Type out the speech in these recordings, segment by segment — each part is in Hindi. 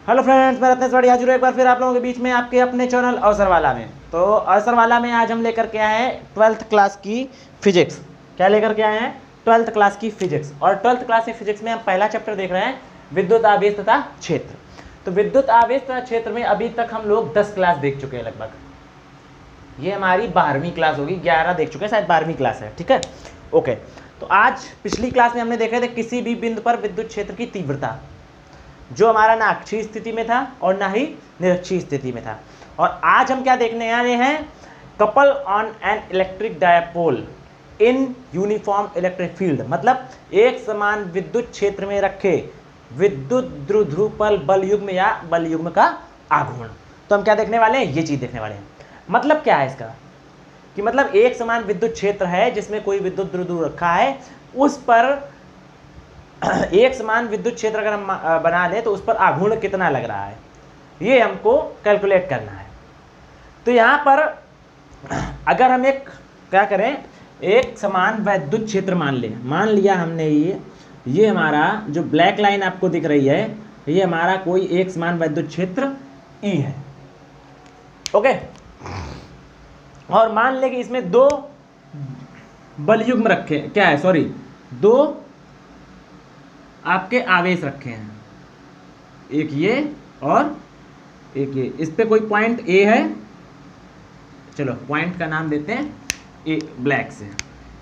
हेलो फ्रेंड्स, मैं रत्नेश वाड़ी हाजिर हूं एक बार फिर आप लोगों के बीच में आपके अपने चैनल अवसरवाला में। तो अवसरवाला में आज हम लेकर के आए हैं 12th क्लास की फिजिक्स। क्या लेकर के आए हैं? 12th क्लास की फिजिक्स। और 12th क्लास की फिजिक्स में हम पहला चैप्टर देख रहे हैं, विद्युत आवेश तथा क्षेत्र। तो विद्युत आवेश तथा क्षेत्र में अभी तक हम लोग 10 क्लास देख चुके हैं लगभग। ये हमारी 12वीं क्लास होगी, 11 देख चुके हैं, शायद 12वीं क्लास है। ठीक है, ओके। तो आज पिछली क्लास में हमने देखे थे किसी भी बिंदु पर विद्युत क्षेत्र की तीव्रता, जो हमारा ना अक्षीय स्थिति में था और ना ही निरक्षीय स्थिति में था। और आज हम क्या देखने आ रहे हैं? Couple on an electric dipole in uniform electric field, मतलब एक समान विद्युत क्षेत्र में रखे विद्युत द्विध्रुवपल बल युग्म या बल युग्म का आघूर्ण। तो हम क्या देखने वाले हैं? ये चीज देखने वाले हैं। मतलब क्या है इसका कि मतलब एक समान विद्युत क्षेत्र है जिसमें कोई विद्युत द्विध्रुव रखा है, उस पर एक समान विद्युत क्षेत्र अगर हम बना दें तो उस पर आघूर्ण कितना लग रहा है, ये हमको कैलकुलेट करना है। तो यहाँ पर अगर हम एक क्या करें, एक समान विद्युत क्षेत्र मान लिया हमने, ये हमारा जो ब्लैक लाइन आपको दिख रही है, ये हमारा कोई एक समान विद्युत क्षेत्र ई है। ओके, और मान लें कि इसमें दो बल युग्म रखे, क्या है, सॉरी, दो आपके आवेश रखे हैं, एक ये और एक ये। इस पे कोई पॉइंट ए है, चलो पॉइंट का नाम देते हैं ए ब्लैक से।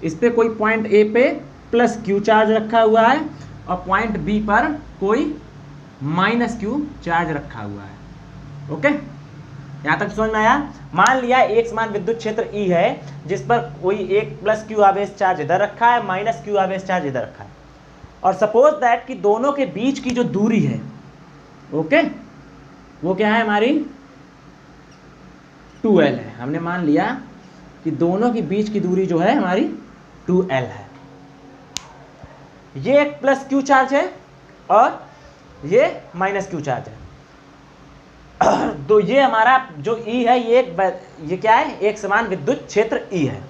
इस पे कोई पॉइंट ए पे प्लस क्यू चार्ज रखा हुआ है और पॉइंट बी पर कोई माइनस क्यू चार्ज रखा हुआ है। ओके, यहाँ तक समझ में आया? मान लिया एक समान विद्युत क्षेत्र ई है जिस पर कोई एक प्लस क्यू आवेश चार्ज इधर रखा है, माइनस क्यू आवेश चार्ज इधर रखा है। और सपोज दैट कि दोनों के बीच की जो दूरी है, ओके, वो क्या है हमारी 2L है। हमने मान लिया कि दोनों के बीच की दूरी जो है हमारी 2L है। ये एक प्लस क्यू चार्ज है और ये माइनस क्यू चार्ज है। तो ये हमारा जो E है, ये क्या है? एक समान विद्युत क्षेत्र E है।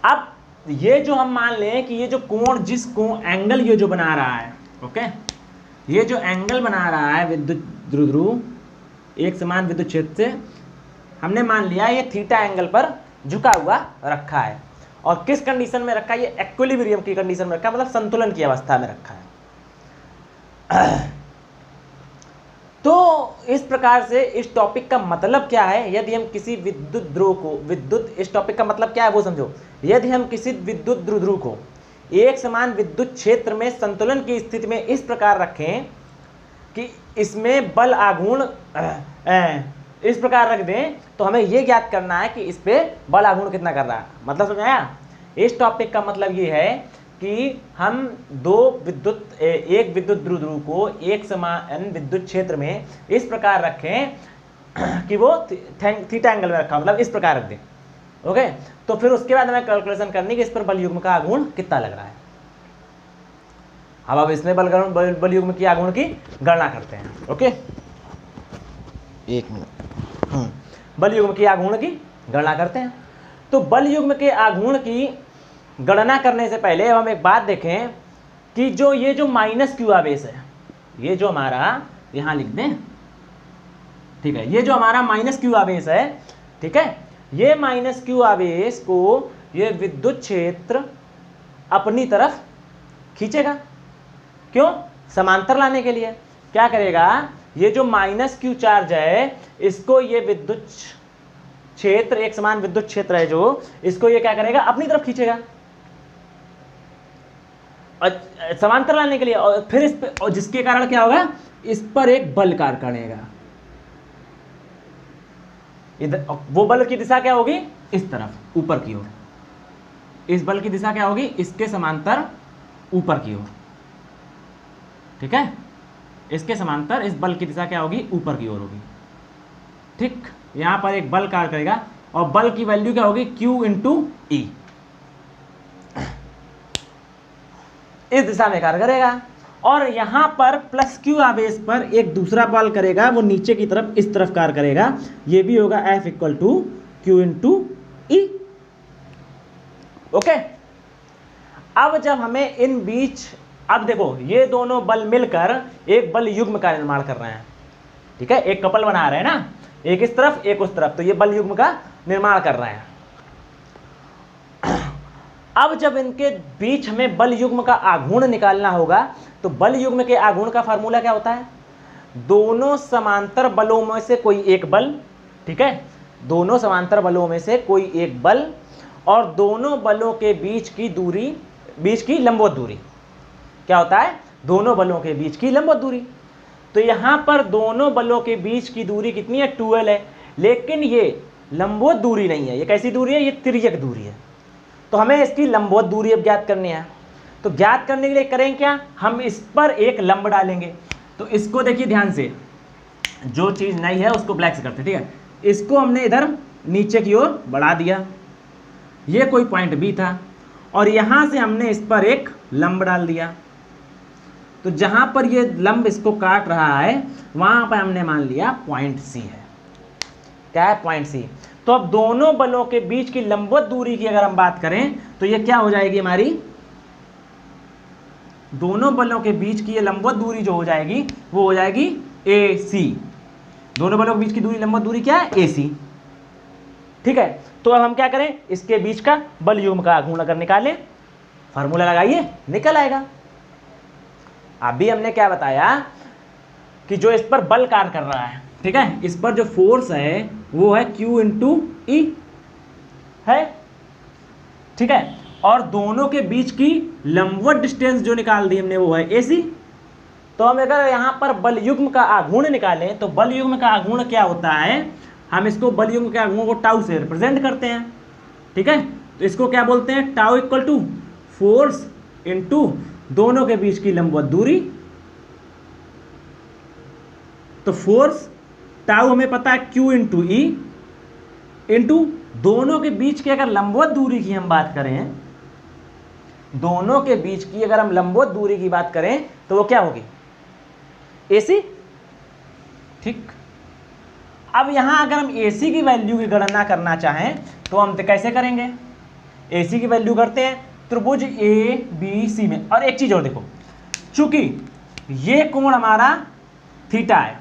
अब ये जो हम मान लें कि ये जो कोण, जिस कोण एंगल ये जो बना रहा है, ओके, ये जो एंगल बना रहा है विद्युत द्विध्रुव एक समान विद्युत क्षेत्र से, हमने मान लिया ये थीटा एंगल पर झुका हुआ रखा है। और किस कंडीशन में रखा है? ये इक्विलिब्रियम की कंडीशन में रखा है, मतलब संतुलन की अवस्था में रखा है। तो इस प्रकार से इस टॉपिक का मतलब क्या है? यदि हम किसी विद्युत ध्रुव को इस टॉपिक का मतलब क्या है वो समझो। यदि हम किसी विद्युत द्विध्रुव को एक समान विद्युत क्षेत्र में संतुलन की स्थिति में इस प्रकार रखें कि इसमें बल आघूर्ण इस प्रकार रख दें, तो हमें यह ज्ञात करना है कि इस पे बल आघूर्ण कितना कर रहा है। मतलब समझ आया? इस टॉपिक का मतलब ये है कि हम एक विद्युत द्विध्रुव को एक समान विद्युत क्षेत्र में इस प्रकार रखें कि वो थीटा एंगल में रखा, मतलब इस प्रकार रख दें। ओके, तो फिर उसके बाद हमें कैलकुलेशन करनी कि इस पर बल युग्म का आघूर्ण कितना लग रहा है। अब इसमें बल युग्म की आघूर्ण की गणना करते हैं। ओके, एक मिनट, बल युग्म की आघूर्ण की गणना करते हैं। तो बल युग्म के आघूर्ण की गणना करने से पहले हम एक बात देखें कि ये जो माइनस क्यू आवेश है, ये जो हमारा, यहां लिख दें, ठीक है, ये जो हमारा माइनस क्यू आवेश है, ठीक है, ये माइनस क्यू आवेश को ये विद्युत क्षेत्र अपनी तरफ खींचेगा। क्यों? समांतर लाने के लिए। क्या करेगा? ये जो माइनस क्यू चार्ज है, इसको ये विद्युत क्षेत्र, एक समान विद्युत क्षेत्र है जो, इसको ये क्या करेगा? अपनी तरफ खींचेगा समांतर लाने के लिए। और फिर इस पे, और जिसके कारण क्या होगा? इस पर एक बल कार्य करेगा। इधर वो बल की दिशा क्या होगी? इस तरफ, ऊपर की ओर। इस बल की दिशा क्या होगी? इसके समांतर ऊपर की ओर। ठीक है, इसके समांतर इस बल की दिशा क्या होगी? ऊपर की ओर होगी। ठीक, यहां पर एक बल कार्य करेगा और बल की वैल्यू क्या होगी? Q into E। इस दिशा में कार्य करेगा। और यहां पर प्लस क्यू आवेश पर एक दूसरा बल करेगा, वो नीचे की तरफ, इस तरफ कार्य करेगा। ये भी होगा F equal to Q into E। Okay, अब जब हमें इन बीच अब देखो ये दोनों बल मिलकर एक बल युग्म का निर्माण कर रहे हैं, ठीक है, एक कपल बना रहे हैं ना, एक इस तरफ एक उस तरफ, तो ये बल युग्म का निर्माण कर रहे हैं। अब जब इनके बीच हमें बल युग्म का आघूर्ण निकालना होगा, तो बल युग्म के आघूर्ण का फार्मूला क्या होता है, दोनों समांतर बलों में से कोई एक बल, ठीक है, दोनों समांतर बलों में से कोई एक बल और दोनों बलों के बीच की दूरी, बीच की लंबवत दूरी, क्या होता है, दोनों बलों के बीच की लंबवत दूरी। तो यहाँ पर दोनों बलों के बीच की दूरी कितनी है, 2l है, लेकिन ये लंबवत दूरी नहीं है, ये कैसी दूरी है, ये तिर्यक दूरी है। तो हमें इसकी लंबवत दूरी अब ज्ञात करनी है। तो ज्ञात करने के लिए करें क्या, हम इस पर एक लंब डालेंगे। तो इसको देखिए ध्यान से, जो चीज़ नहीं है उसको ब्लैक से करते, ठीक है, इसको हमने इधर नीचे की ओर बढ़ा दिया, ये कोई पॉइंट बी था, और यहाँ से हमने इस पर एक लंब डाल दिया। तो जहाँ पर ये लंब इसको काट रहा है वहाँ पर हमने मान लिया पॉइंट सी है, क्या है, पॉइंट सी। तो अब दोनों बलों के बीच की लंबवत दूरी की अगर हम बात करें तो ये क्या हो जाएगी हमारी, दोनों बलों के बीच की ये लंबवत दूरी जो हो जाएगी वो हो जाएगी ए सी। दोनों बलों के बीच की दूरी, लंबवत दूरी क्या है, ए सी, ठीक है। तो अब हम क्या करें, इसके बीच का बल युग्म का आघूर्ण अगर निकालें, फार्मूला लगाइए, निकल आएगा। अभी हमने क्या बताया कि जो इस पर बल कार्य कर रहा है, ठीक है, इस पर जो फोर्स है वो है Q इंटू ई है, ठीक है, और दोनों के बीच की लंबवत डिस्टेंस जो निकाल दी हमने वो है AC। तो हम अगर यहाँ पर बल युग्म का आघूर्ण निकालें तो बल युग्म का आघूर्ण क्या होता है, हम इसको बल युग्म के आघूर्ण को टाउ से रिप्रेजेंट करते हैं, ठीक है। तो इसको क्या बोलते हैं, tau equal to force into दोनों के बीच की लंबवत दूरी। तो फोर्स टाउ हमें पता है Q इंटू ई इंटू दोनों के बीच की अगर लंबवत दूरी की हम बात करें, दोनों के बीच की अगर हम लंबवत दूरी की बात करें तो वो क्या होगी, AC, ठीक। अब यहां अगर हम AC की वैल्यू की गणना करना चाहें तो हम कैसे करेंगे, AC की वैल्यू करते हैं त्रिभुज ABC में। और एक चीज और देखो, चूंकि ये कोण हमारा थीटा है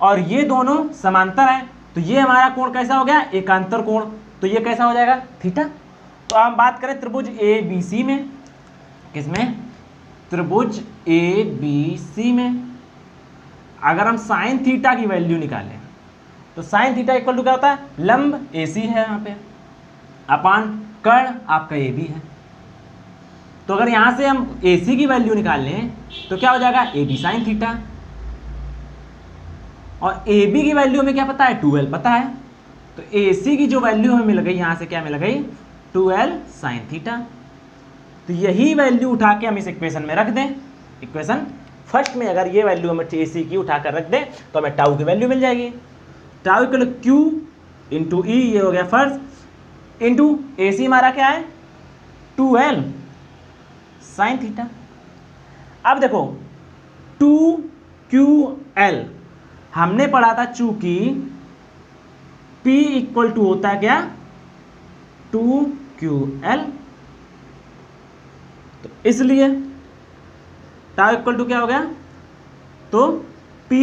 और ये दोनों समांतर है, तो ये हमारा कोण कैसा हो गया, एकांतर कोण, तो ये कैसा हो जाएगा, थीटा। तो हम बात करें त्रिभुज ABC में, किसमें, त्रिभुज ABC में अगर हम साइन थीटा की वैल्यू निकालें तो साइन थीटा इक्वल टू क्या होता है, लंब AC है यहाँ पे अपान कर्ण आपका AB है। तो अगर यहाँ से हम AC की वैल्यू निकाल लें तो क्या हो जाएगा, AB साइन थीटा, और AB की वैल्यू हमें क्या पता है, 2l पता है। तो AC की जो वैल्यू हमें मिल गई, यहाँ से क्या मिल गई, 2l साइन थीटा। तो यही वैल्यू उठा के हम इस इक्वेशन में रख दें, इक्वेशन फर्स्ट में अगर ये वैल्यू हमें AC की उठा कर रख दें तो हमें टाउ की वैल्यू मिल जाएगी, टाउ इक्वल Q इंटू ई, ये हो गया फर्स्ट, इंटू AC हमारा क्या है, 2l साइन थीटा। अब देखो 2QL हमने पढ़ा था, चूंकि P इक्वल टू होता है क्या, 2QL, तो इसलिए टाउ इक्वल टू क्या हो गया, तो P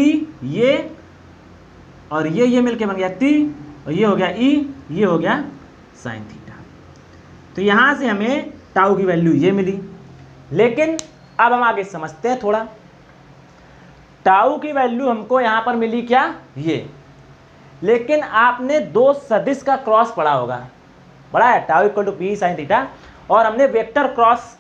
ये और ये मिलके बन गया T, और ये हो गया E, ये हो गया साइन थीटा। तो यहां से हमें टाउ की वैल्यू ये मिली। लेकिन अब हम आगे समझते हैं थोड़ा, टाउ की वैल्यू हमको यहां पर मिली क्या, ये, लेकिन आपने दो सदिश का क्रॉस पढ़ा होगा, पढ़ा है, tau equal to P sine theta, और हमने वेक्टर क्रॉस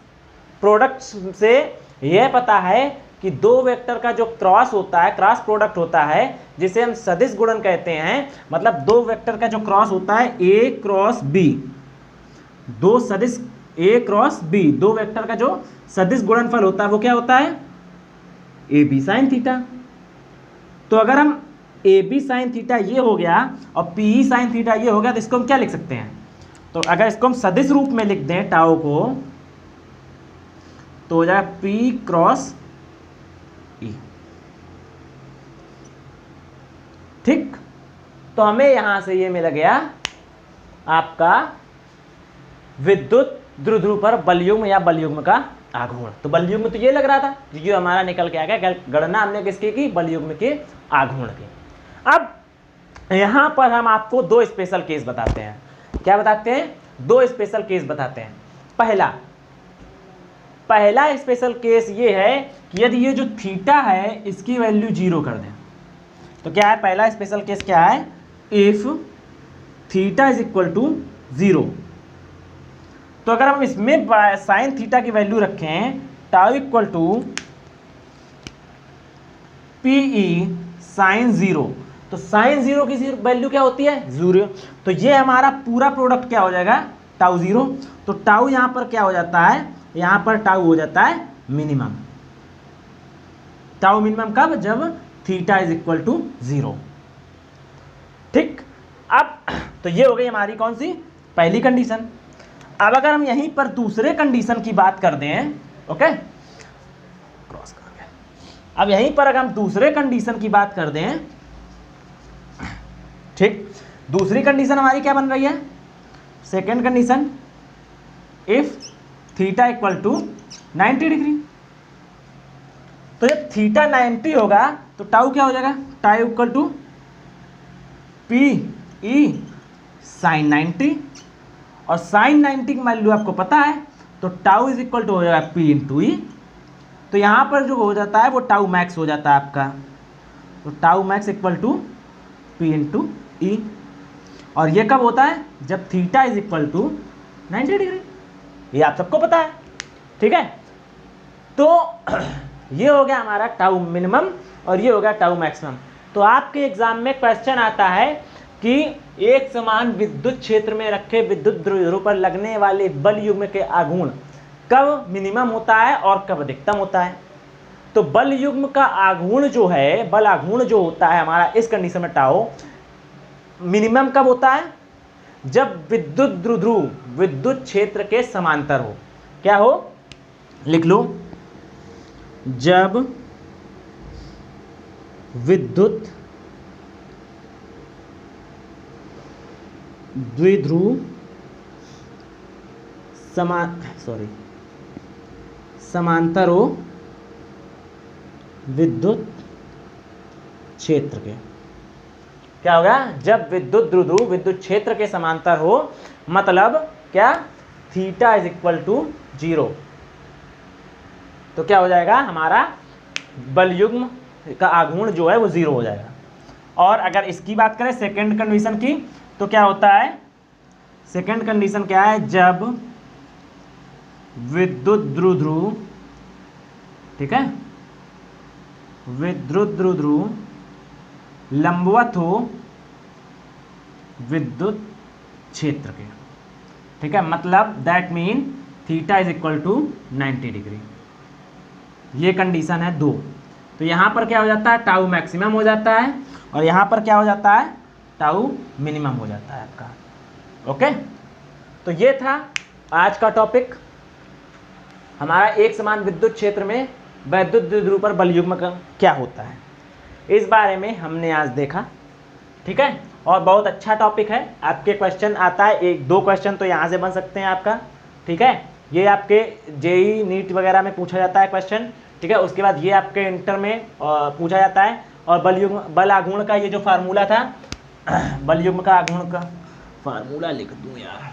प्रोडक्ट से यह पता है कि दो वेक्टर का जो क्रॉस होता है, क्रॉस प्रोडक्ट होता है, जिसे हम सदिश गुणन कहते हैं, मतलब दो वेक्टर का जो क्रॉस होता है A क्रॉस B, दो सदिश A क्रॉस B, दो वेक्टर का जो सदिश गुणनफल होता है वो क्या होता है, AB साइन थीटा। तो अगर हम AB साइन थीटा ये हो गया और PE साइन थीटा ये हो गया, तो इसको हम क्या लिख सकते हैं, तो अगर इसको हम सदिश रूप में लिख दें टाउ को, तो हो जाएगा P क्रॉस E, ठीक। तो हमें यहां से ये मिल गया आपका विद्युत द्विध्रुव पर बल युग्म या बल युग्म का आघूर्ण। तो बल युग्म तो ये लग रहा था, क्योंकि हमारा निकल के आ गया, गणना हमने किसकी की, बल युग्म के आघूर्ण की। अब यहां पर हम आपको दो स्पेशल केस बताते हैं। क्या बताते हैं, दो स्पेशल केस बताते हैं। पहला स्पेशल केस ये है कि यदि ये जो थीटा है इसकी वैल्यू 0 कर दें, तो क्या है पहला स्पेशल केस, क्या है, if theta is equal to 0। तो अगर हम इसमें साइन थीटा की वैल्यू रखें tau equal to PE sine 0, तो साइन 0 की वैल्यू क्या होती है, 0। तो ये हमारा पूरा प्रोडक्ट क्या हो जाएगा, टाउ 0। तो टाउ यहां पर क्या हो जाता है, यहां पर टाउ हो जाता है मिनिमम। टाउ मिनिमम कब, जब थीटा इज इक्वल टू 0। ठीक, अब तो ये हो गई हमारी कौन सी, पहली कंडीशन। अब अगर हम यहीं पर दूसरे कंडीशन की बात कर दें, ओके, क्रॉस कर गया। अब यहीं पर अगर हम दूसरे कंडीशन की बात कर दें, ठीक, दूसरी कंडीशन हमारी क्या बन रही है, second condition, if theta equal to 90 degree. तो जब थीटा 90 होगा तो टाउ क्या हो जाएगा, tau equal to P E sine 90, और साइन 90 की वैल्यू आपको पता है, तो टाउ इज इक्वल टू हो जाएगा पी इंटू ई। तो यहां पर जो हो जाता है वो टाउ मैक्स हो जाता है आपका, तो tau max equal to P into E. और ये कब होता है, जब theta is equal to 90 degree, ये आप सबको पता है। ठीक है, तो ये हो गया हमारा टाउ मिनिमम और ये हो गया टाउ मैक्सिमम। तो आपके एग्जाम में क्वेश्चन आता है कि एक समान विद्युत क्षेत्र में रखे विद्युत ध्रुव पर लगने वाले बल युग्म के आघूर्ण कब मिनिमम होता है और कब अधिकतम होता है। तो बल युग्म का आघूर्ण जो है, बल आघूर्ण जो होता है हमारा इस कंडीशन में टाउ मिनिमम कब होता है, जब विद्युत ध्रुव विद्युत क्षेत्र के समांतर हो। क्या हो, लिख लो, जब विद्युत द्विध्रुव समांतर हो विद्युत क्षेत्र के। क्या होगा, जब विद्युत द्विध्रुव विद्युत क्षेत्र के समांतर हो, मतलब क्या, थीटा इज इक्वल टू 0। तो क्या हो जाएगा, हमारा बल युग्म का आघूर्ण जो है वो 0 हो जाएगा। और अगर इसकी बात करें सेकंड कंडीशन की, तो क्या होता है, सेकंड कंडीशन क्या है, जब विद्युत द्विध्रुव, ठीक है, विद्युत द्विध्रुव लंबवत हो विद्युत क्षेत्र के। ठीक है, मतलब that mean theta is equal to 90 degree. ये कंडीशन है 2। तो यहाँ पर क्या हो जाता है, टाउ मैक्सिमम हो जाता है, और यहाँ पर क्या हो जाता है, टाउ मिनिमम हो जाता है आपका। ओके, तो ये था आज का टॉपिक हमारा, एक समान विद्युत क्षेत्र में विद्युत द्विध्रुव पर बल युग्म का क्या होता है, इस बारे में हमने आज देखा। ठीक है, और बहुत अच्छा टॉपिक है। आपके क्वेश्चन आता है, 1-2 क्वेश्चन तो यहाँ से बन सकते हैं आपका। ठीक है, ये आपके जेई नीट वगैरह में पूछा जाता है क्वेश्चन। ठीक है, उसके बाद ये आपके इंटर में पूछा जाता है। और बल आघूर्ण का ये जो फार्मूला था, बल युग्म का आघूर्ण का फार्मूला लिख दूं यार,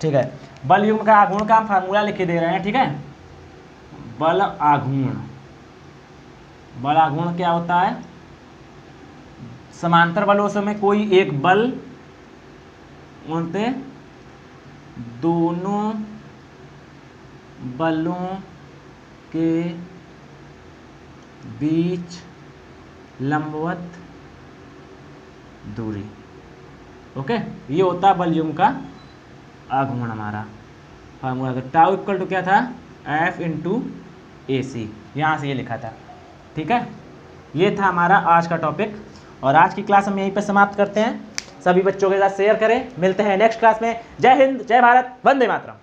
ठीक है, बल युग्म का आघूर्ण का हम फार्मूला लिख के दे रहे हैं। ठीक है, बल आघूर्ण क्या होता है, समांतर बलों से में कोई एक बल उनते दोनों बलों के बीच लंबवत दूरी। ओके, ये होता है बल युग्म का आघूर्ण हमारा फार्मूला। तो टाउ इक्वल टू क्या था, F इंटू ए सी, यहाँ से ये लिखा था। ठीक है, ये था हमारा आज का टॉपिक, और आज की क्लास हम यहीं पर समाप्त करते हैं। सभी बच्चों के साथ शेयर करें। मिलते हैं नेक्स्ट क्लास में। जय हिंद, जय भारत, वंदे मातरम।